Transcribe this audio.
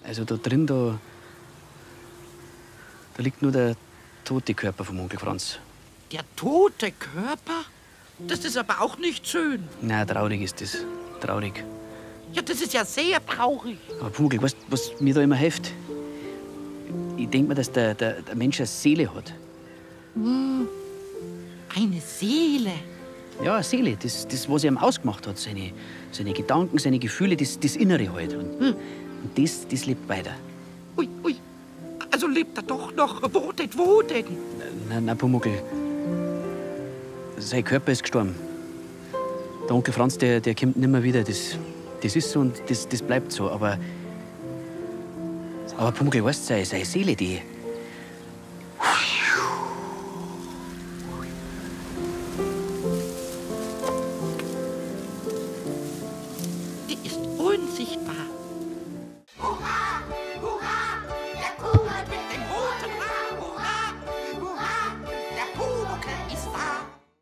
Also da drin, da liegt nur der tote Körper vom Onkel Franz. Der tote Körper? Das ist aber auch nicht schön. Na, traurig ist das. Traurig. Ja, das ist ja sehr traurig. Aber Pumuckl, weißt du, was mir da immer hilft? Ich denke mir, dass der Mensch eine Seele hat. Eine Seele. Ja, eine Seele. Das, was er ihm ausgemacht hat. Seine Gedanken, seine Gefühle, das Innere halt. Und das lebt weiter. Ui, ui. Also lebt er doch noch. Wo denn? Na, Pumuckl. Sein Körper ist gestorben. Der Onkel Franz, der kommt nimmer wieder. Das ist so und das bleibt so. Aber Pumuckl, weißt du, seine Seele, die